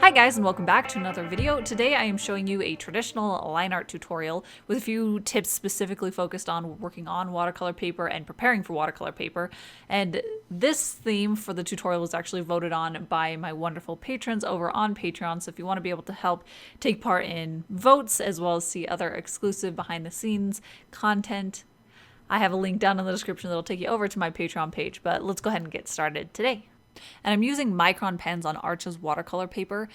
Hi guys and welcome back to another video. Today I am showing you a traditional line art tutorial with a few tips specifically focused on working on watercolor paper and preparing for watercolor paper. And this theme for the tutorial was actually voted on by my wonderful patrons over on Patreon. So if you want to be able to help take part in votes as well as see other exclusive behind the scenes content, I have a link down in the description that'll take you over to my Patreon page. But let's go ahead and get started today. And I'm using Micron pens on Arch's watercolor paper.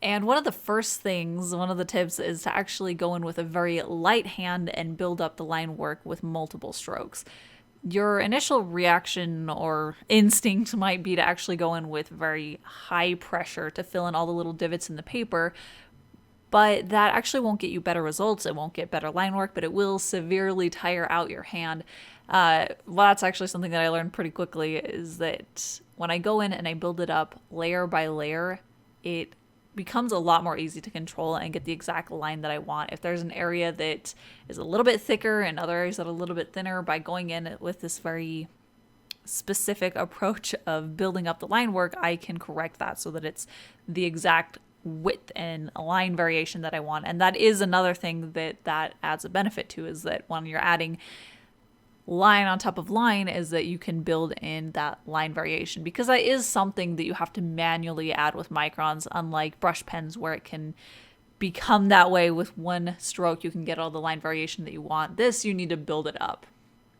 And one of the tips is to actually go in with a very light hand and build up the line work with multiple strokes. Your initial reaction or instinct might be to actually go in with very high pressure to fill in all the little divots in the paper, but that actually won't get you better results. It won't get better line work, but it will severely tire out your hand. Well, that's actually something that I learned pretty quickly, is that when I go in and I build it up layer by layer, it becomes a lot more easy to control and get the exact line that I want. If there's an area that is a little bit thicker and other areas that are a little bit thinner, by going in with this very specific approach of building up the line work, I can correct that so that it's the exact width and line variation that I want. And that is another thing that adds a benefit to, is that when you're adding line on top of line, is that you can build in that line variation, because that is something that you have to manually add with microns, unlike brush pens where it can become that way with one stroke. You can get all the line variation that you want. This, you need to build it up.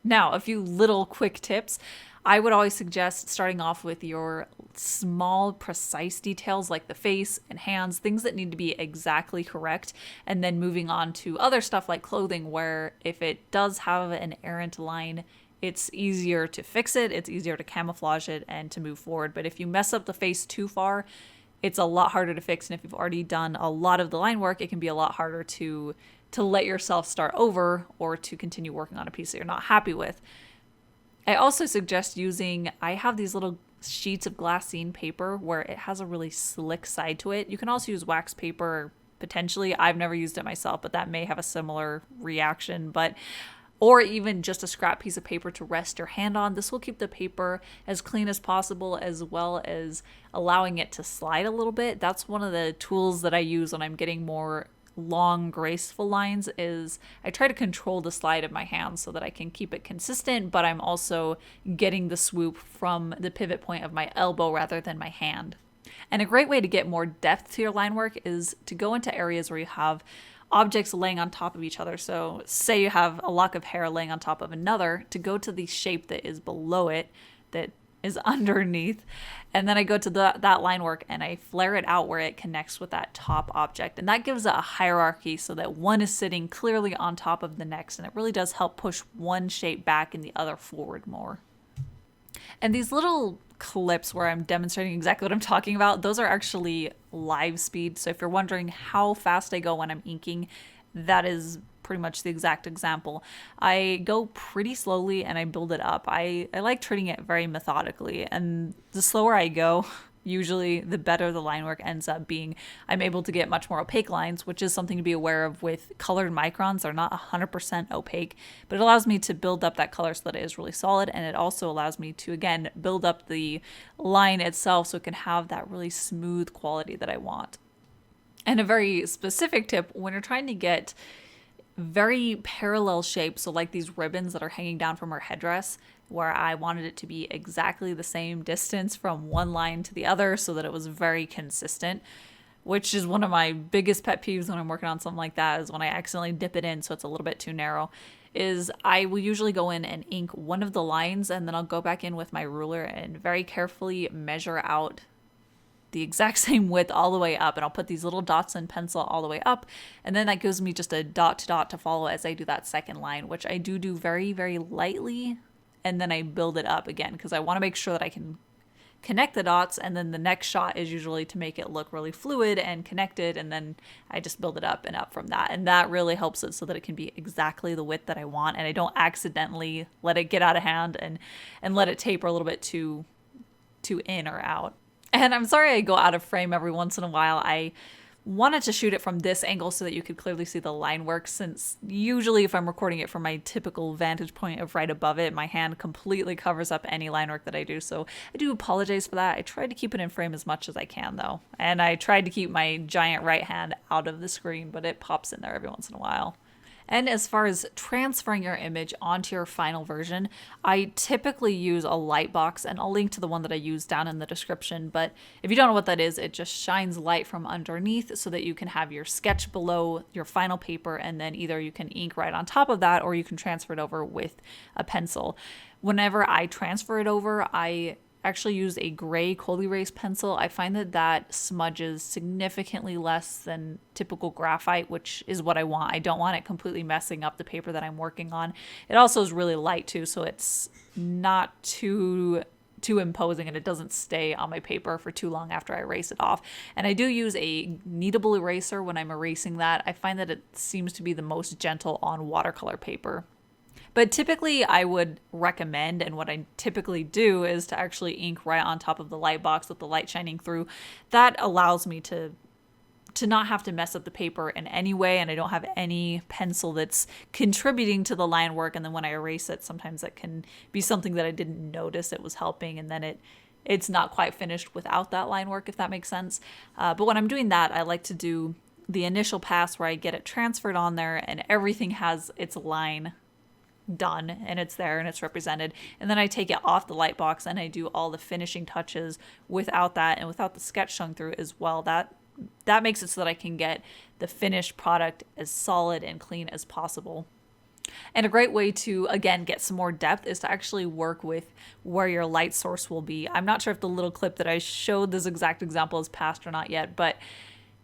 Now, a few little quick tips. I would always suggest starting off with your small, precise details like the face and hands, things that need to be exactly correct, and then moving on to other stuff like clothing, where if it does have an errant line, it's easier to fix it, it's easier to camouflage it and to move forward. But if you mess up the face too far, it's a lot harder to fix. And if you've already done a lot of the line work, it can be a lot harder to let yourself start over or to continue working on a piece that you're not happy with. I also suggest I have these little sheets of glassine paper where it has a really slick side to it. You can also use wax paper, potentially. I've never used it myself, but that may have a similar reaction. Or even just a scrap piece of paper to rest your hand on. This will keep the paper as clean as possible, as well as allowing it to slide a little bit. That's one of the tools that I use when I'm getting more long, graceful lines, is I try to control the slide of my hand so that I can keep it consistent, but I'm also getting the swoop from the pivot point of my elbow rather than my hand. And a great way to get more depth to your line work is to go into areas where you have objects laying on top of each other. So say you have a lock of hair laying on top of another, to go to the shape that is below it, that is underneath, and then I go to that line work and I flare it out where it connects with that top object, and that gives it a hierarchy so that one is sitting clearly on top of the next, and it really does help push one shape back and the other forward more. And these little clips where I'm demonstrating exactly what I'm talking about, those are actually live speed. So if you're wondering how fast I go when I'm inking, that is pretty much the exact example. I go pretty slowly and I build it up. I like treating it very methodically, and the slower I go, usually the better the line work ends up being. I'm able to get much more opaque lines, which is something to be aware of with colored microns. They're not 100% opaque, but it allows me to build up that color so that it is really solid, and it also allows me to, again, build up the line itself so it can have that really smooth quality that I want. And a very specific tip, when you're trying to get very parallel shapes, so like these ribbons that are hanging down from her headdress, where I wanted it to be exactly the same distance from one line to the other so that it was very consistent, which is one of my biggest pet peeves when I'm working on something like that, is when I accidentally dip it in so it's a little bit too narrow, is I will usually go in and ink one of the lines, and then I'll go back in with my ruler and very carefully measure out the exact same width all the way up, and I'll put these little dots in pencil all the way up, and then that gives me just a dot to dot to follow as I do that second line, which I do very, very lightly, and then I build it up again because I want to make sure that I can connect the dots, and then the next shot is usually to make it look really fluid and connected, and then I just build it up and up from that, and that really helps it so that it can be exactly the width that I want, and I don't accidentally let it get out of hand and let it taper a little bit too in or out. And I'm sorry I go out of frame every once in a while. I wanted to shoot it from this angle so that you could clearly see the line work, since usually if I'm recording it from my typical vantage point of right above it, my hand completely covers up any line work that I do. So I do apologize for that. I tried to keep it in frame as much as I can though. And I tried to keep my giant right hand out of the screen, but it pops in there every once in a while. And as far as transferring your image onto your final version, I typically use a light box, and I'll link to the one that I use down in the description. But if you don't know what that is, it just shines light from underneath so that you can have your sketch below your final paper, and then either you can ink right on top of that or you can transfer it over with a pencil. Whenever I transfer it over, I actually use a gray cold erase pencil. I find that that smudges significantly less than typical graphite, which is what I want. I don't want it completely messing up the paper that I'm working on. It also is really light too, so it's not too imposing, and it doesn't stay on my paper for too long after I erase it off. And I do use a kneadable eraser when I'm erasing that. I find that it seems to be the most gentle on watercolor paper. But typically I would recommend, and what I typically do, is to actually ink right on top of the light box with the light shining through. That allows me to not have to mess up the paper in any way, and I don't have any pencil that's contributing to the line work. And then when I erase it, sometimes it can be something that I didn't notice it was helping, and then it's not quite finished without that line work, if that makes sense. But when I'm doing that, I like to do the initial pass where I get it transferred on there and everything has its line done and it's there and it's represented, and then I take it off the light box and I do all the finishing touches without that and without the sketch showing through as well. That makes it so that I can get the finished product as solid and clean as possible. And a great way to, again, get some more depth is to actually work with where your light source will be. I'm not sure if the little clip that I showed this exact example is passed or not yet, but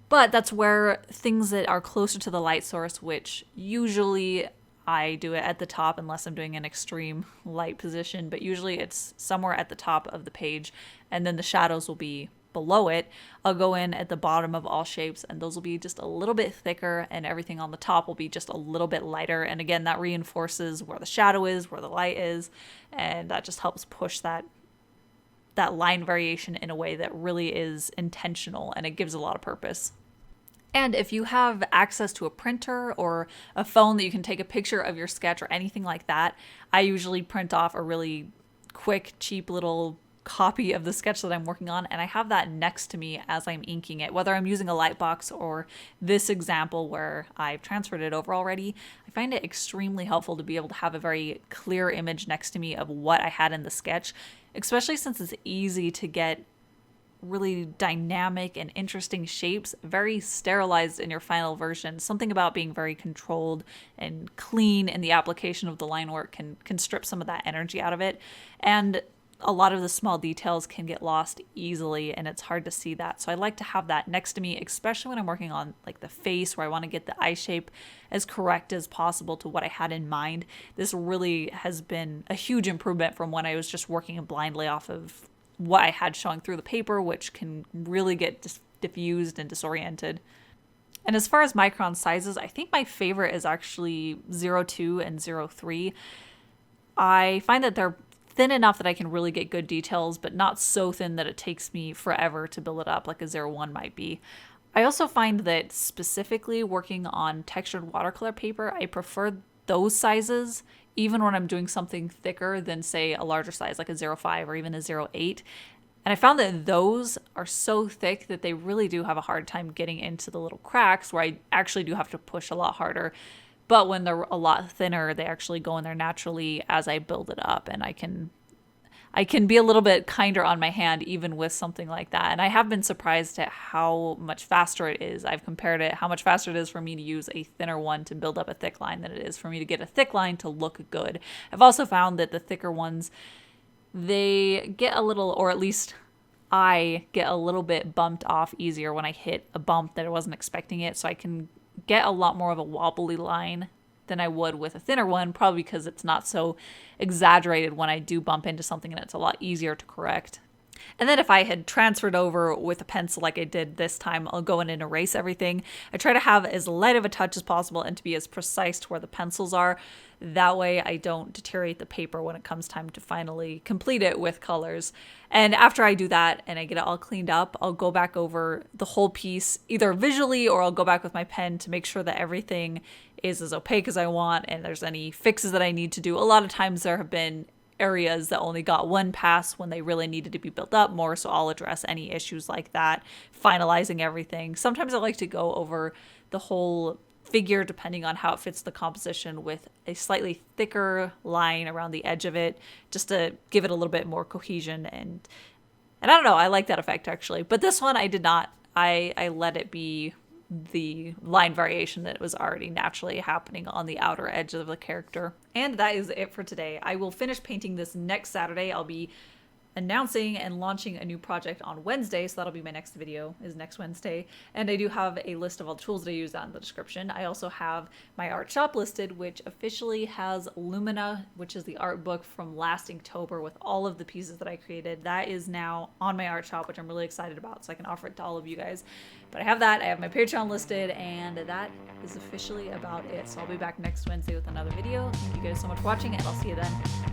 that's where things that are closer to the light source, which usually I do it at the top unless I'm doing an extreme light position, but usually it's somewhere at the top of the page, and then the shadows will be below it. I'll go in at the bottom of all shapes, and those will be just a little bit thicker, and everything on the top will be just a little bit lighter. And again, that reinforces where the shadow is, where the light is, and that just helps push that line variation in a way that really is intentional, and it gives a lot of purpose. And if you have access to a printer or a phone that you can take a picture of your sketch or anything like that, I usually print off a really quick, cheap little copy of the sketch that I'm working on, and I have that next to me as I'm inking it. Whether I'm using a light box or this example where I've transferred it over already, I find it extremely helpful to be able to have a very clear image next to me of what I had in the sketch, especially since it's easy to get really dynamic and interesting shapes very sterilized in your final version. Something about being very controlled and clean in the application of the line work can strip some of that energy out of it, and a lot of the small details can get lost easily, and it's hard to see that. So I like to have that next to me, especially when I'm working on like the face, where I want to get the eye shape as correct as possible to what I had in mind. This really has been a huge improvement from when I was just working blindly off of what I had showing through the paper, which can really get diffused and disoriented. And as far as micron sizes, I think my favorite is actually 0.2 and 0.3. I find that they're thin enough that I can really get good details, but not so thin that it takes me forever to build it up like a 0.1 might be. I also find that specifically working on textured watercolor paper, I prefer those sizes even when I'm doing something thicker than, say, a larger size like a 0.5 or even a 0.8. And I found that those are so thick that they really do have a hard time getting into the little cracks, where I actually do have to push a lot harder. But when they're a lot thinner, they actually go in there naturally as I build it up, and I can be a little bit kinder on my hand even with something like that. And I have been surprised at how much faster it is. I've compared it, how much faster it is for me to use a thinner one to build up a thick line than it is for me to get a thick line to look good. I've also found that the thicker ones, they get a little, or at least I get a little bit bumped off easier when I hit a bump that I wasn't expecting it. So I can get a lot more of a wobbly line than I would with a thinner one, probably because it's not so exaggerated when I do bump into something, and it's a lot easier to correct. And then if I had transferred over with a pencil like I did this time, I'll go in and erase everything. I try to have as light of a touch as possible and to be as precise to where the pencils are. That way I don't deteriorate the paper when it comes time to finally complete it with colors. And after I do that and I get it all cleaned up, I'll go back over the whole piece, either visually or I'll go back with my pen to make sure that everything is as opaque as I want and there's any fixes that I need to do. A lot of times there have been areas that only got one pass when they really needed to be built up more, so I'll address any issues like that, finalizing everything. Sometimes I like to go over the whole figure depending on how it fits the composition with a slightly thicker line around the edge of it, just to give it a little bit more cohesion. And I don't know, I like that effect actually. But this one I did not. I let it be the line variation that was already naturally happening on the outer edge of the character. And that is it for today. I will finish painting this next Saturday. I'll be announcing and launching a new project on Wednesday, so that'll be my next video, is next Wednesday. And I do have a list of all the tools that I use down in the description. I also have my art shop listed, which officially has Lumina, which is the art book from last Inktober with all of the pieces that I created. That is now on my art shop, which I'm really excited about, so I can offer it to all of you guys. But I have that, I have my Patreon listed, and that is officially about it. So I'll be back next Wednesday with another video. Thank you guys so much for watching, and I'll see you then.